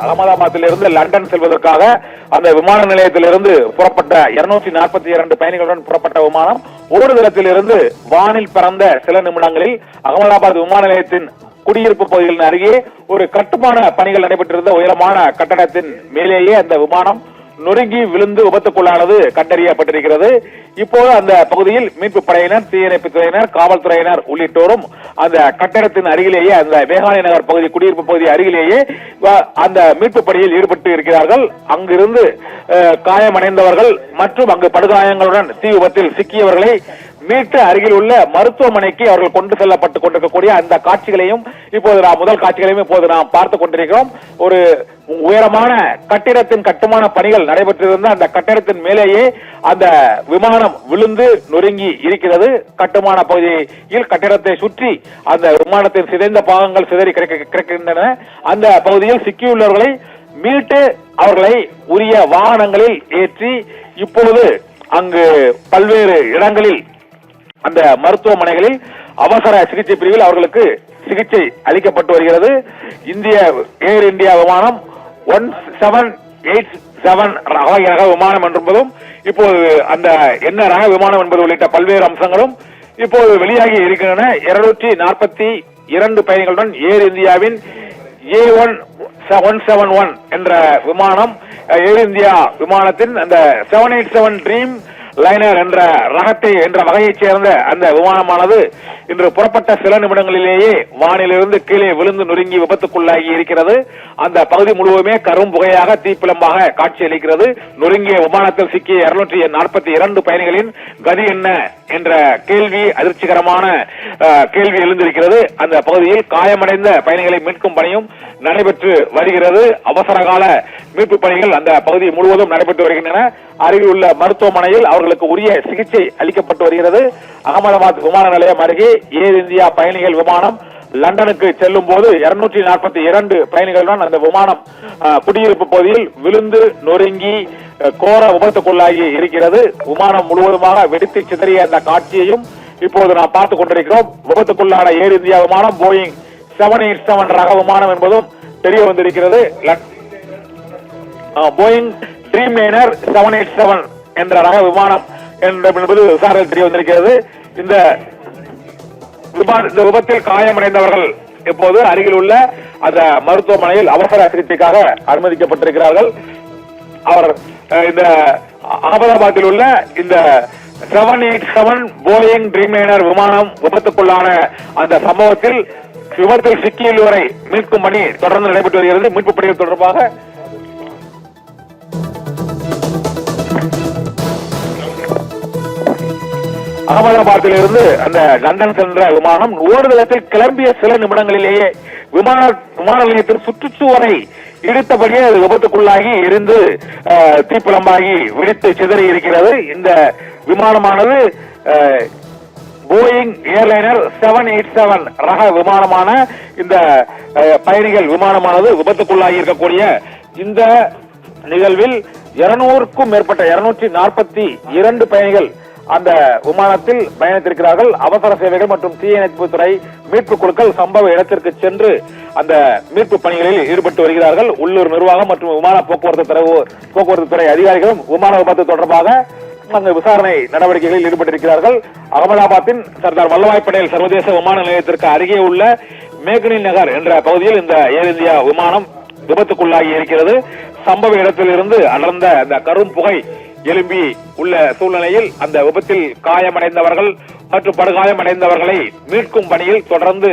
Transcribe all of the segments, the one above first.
அகமதாபாத்திலிருந்து London செல்வதற்காக அந்த விமான நிலையத்திலிருந்து புறப்பட்ட 242 பயணிகளுடன் புறப்பட்ட விமானம் ஓடுதளத்திலிருந்து வானில் பறந்த சில நிமிடங்களில் அகமதாபாத் விமான நிலையத்தின் குடியிருப்பு பகுதிகளின் அருகே ஒரு கட்டுமான பணிகள் நடைபெற்றிருந்த உயரமான கட்டடத்தின் மேலேயே அந்த விமானம் நொறுங்கி விழுந்து விபத்துக்குள்ளானது கண்டறியப்பட்டிருக்கிறது. இப்போது அந்த பகுதியில் மீட்பு படையினர், தீயணைப்பு துறையினர், காவல்துறையினர் உள்ளிட்டோரும் அந்த கட்டடத்தின் அருகிலேயே, அந்த மேகாலய நகர் பகுதி குடியிருப்பு பகுதி அருகிலேயே அந்த மீட்பு பணியில் ஈடுபட்டு இருக்கிறார்கள். அங்கிருந்து காயமடைந்தவர்கள் மற்றும் அங்கு படுகாயங்களுடன் தீ விபத்தில் சிக்கியவர்களை மீட்டு அருகில் உள்ள மருத்துவமனைக்கு அவர்கள் கொண்டு செல்லப்பட்டுக் கொண்டிருக்கக்கூடிய அந்த காட்சிகளையும் முதல் காட்சிகளையும் இப்போது நாம் பார்த்துக் கொண்டிருக்கிறோம். ஒரு உயரமான கட்டிடத்தின் கட்டுமான பணிகள் நடைபெற்றிருந்த அந்த கட்டிடத்தின் மேலேயே அந்த விமானம் விழுந்து நொறுங்கி இருக்கிறது. கட்டுமான பகுதியில் கட்டிடத்தை சுற்றி அந்த விமானத்தின் சிதைந்த பாகங்கள் சிதறி கிடக்கின்றன. அந்த பகுதியில் சிக்கியுள்ளவர்களை மீட்டு அவர்களை உரிய வாகனங்களில் ஏற்றி இப்போது அங்கு பல்வேறு இடங்களில் அந்த மருத்துவமனைகளில் அவசர சிகிச்சை பிரிவில் அவர்களுக்கு சிகிச்சை அளிக்கப்பட்டு வருகிறது. ஏர் இந்தியா விமானம் 1787 ரக விமானம் என்பதும் இப்போது அந்த என்ன ரக விமானம் என்பது உள்ளிட்ட பல்வேறு அம்சங்களும் இப்போது வெளியாகி இருக்கின்றன. 242 பயணிகளுடன் ஏர் இந்தியாவின் A171 என்ற விமானம், ஏர் இந்தியா விமானத்தின் அந்த 787 ட்ரீம் லைனர் என்ற வகையைச் சேர்ந்த அந்த விமானமானது இன்று புறப்பட்ட சில நிமிடங்களிலேயே வானிலிருந்து கீழே விழுந்து நொறுங்கி விபத்துக்குள்ளாகி இருக்கிறது. அந்த பகுதி முழுவதுமே கரும் புகையாக தீப்பிழம்பாக காட்சியளிக்கிறது. நொறுங்கிய விமானத்தில் சிக்கிய 242 பயணிகளின் கதி என்ன என்ற கேள்வி, அதிர்ச்சிகரமான கேள்வி எழுந்திருக்கிறது. அந்த பகுதியில் காயமடைந்த பயணிகளை மீட்கும் பணியும் நடைபெற்று வருகிறது. அவசர கால மீட்பு பணிகள் அந்த பகுதி முழுவதும் நடைபெற்று வருகின்றன. அருகில் உள்ள மருத்துவமனையில் அவர்களுக்கு உரிய சிகிச்சை அளிக்கப்பட்டு வருகிறது. அகமதாபாத் விமான நிலையம் அருகே ஏர் இந்தியா பயணிகள் விமானம் லண்டனுக்கு செல்லும் போது 242 பயணிகளுடன் அந்த விமானம் குடியிருப்பு பகுதியில் விழுந்து நொறுங்கி கோர விபத்துக்குள்ளாகி இருக்கிறது. விமானம் முழுவதுமாக வெடித்து சிதறிய அந்த காட்சியையும் இப்போது நாம் பார்த்துக் கொண்டிருக்கிறோம். விபத்துக்குள்ளான ஏர் இந்தியா விமானம் போயிங் 787 ரக விமானம் என்பதும் தெரிய வந்திருக்கிறது. போயிங் ட்ரீம் லைனர் 787 என்ற ரக விமானம் என்பது விசாரணை தெரிய வந்திருக்கிறது. இந்த விபத்தில் காயமடைந்தவர்கள் இப்போது அருகில் உள்ள அந்த மருத்துவமனையில் அவசர சிகிச்சைக்காக அனுமதிக்கப்பட்டிருக்கிறார்கள். அவர் இந்த அகமதாபாத்தில் உள்ள இந்த 787 போயிங் ட்ரீம் லைனர் விமானம் விபத்துக்குள்ளான அந்த சம்பவத்தில் விபத்தில் சிக்கியுள்ளவரை மீட்கும் பணி தொடர்ந்து நடைபெற்று வருகிறது. மீட்பு பணிகள் தொடர்பாக அகமதாபாத்தில் இருந்து அந்த லண்டன் சென்ற விமானம் ஓடுதளத்தில் கிளம்பிய சில நிமிடங்களிலேயே விமான நிலையத்தின் சுற்றுச்சுவரை இடித்தபடியே அது விபத்துக்குள்ளாகி எரிந்து தீப்பிழம்பாகி வெடித்து சிதறி இருக்கிறது. இந்த விமானமானது போயிங் ஏர்லைனர் 787 ரக விமானமான இந்த பயணிகள் விமானமானது விபத்துக்குள்ளாகி இருக்கக்கூடிய இந்த நிகழ்வில் 200க்கும் மேற்பட்ட 242 பயணிகள் அந்த விமானத்தில் பயணித்திருக்கிறார்கள். அவசர சேவைகள் மற்றும் தீயணைப்பு துறை மீட்பு குழுக்கள் சம்பவ இடத்திற்கு சென்று அந்த மீட்பு பணிகளில் ஈடுபட்டு வருகிறார்கள். உள்ளூர் நிர்வாகம் மற்றும் விமான போக்குவரத்து துறை அதிகாரிகளும் விமான விபத்து தொடர்பாக அங்கு விசாரணை நடவடிக்கைகளில் ஈடுபட்டிருக்கிறார்கள். அகமதாபாத்தின் சர்தார் வல்லபாய் பட்டேல் சர்வதேச விமான நிலையத்திற்கு அருகே உள்ள மேக்னி நகர் என்ற பகுதியில் இந்த ஏர் இந்தியா விமானம் விபத்துக்குள்ளாகி இருக்கிறது. சம்பவ இடத்திலிருந்து அடர்ந்த அந்த கரும் புகை எழும்பி உள்ள சூழ்நிலையில் அந்த விபத்தில் காயமடைந்தவர்கள் மற்றும் படுகாயமடைந்தவர்களை மீட்கும் பணியில் தொடர்ந்து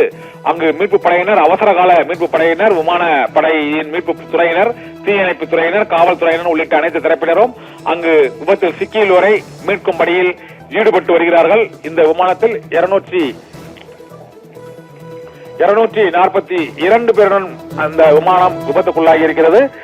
அங்கு மீட்பு படையினர், அவசர கால மீட்பு படையினர், விமான படையின் மீட்பு துறையினர், தீயணைப்பு துறையினர், காவல்துறையினர் உள்ளிட்ட அனைத்து தரப்பினரும் அங்கு விபத்தில் சிக்கியுள்ளவரை மீட்கும் பணியில் ஈடுபட்டு வருகிறார்கள். இந்த விமானத்தில் 242 பேருடன் அந்த விமானம் விபத்துக்குள்ளாகி இருக்கிறது.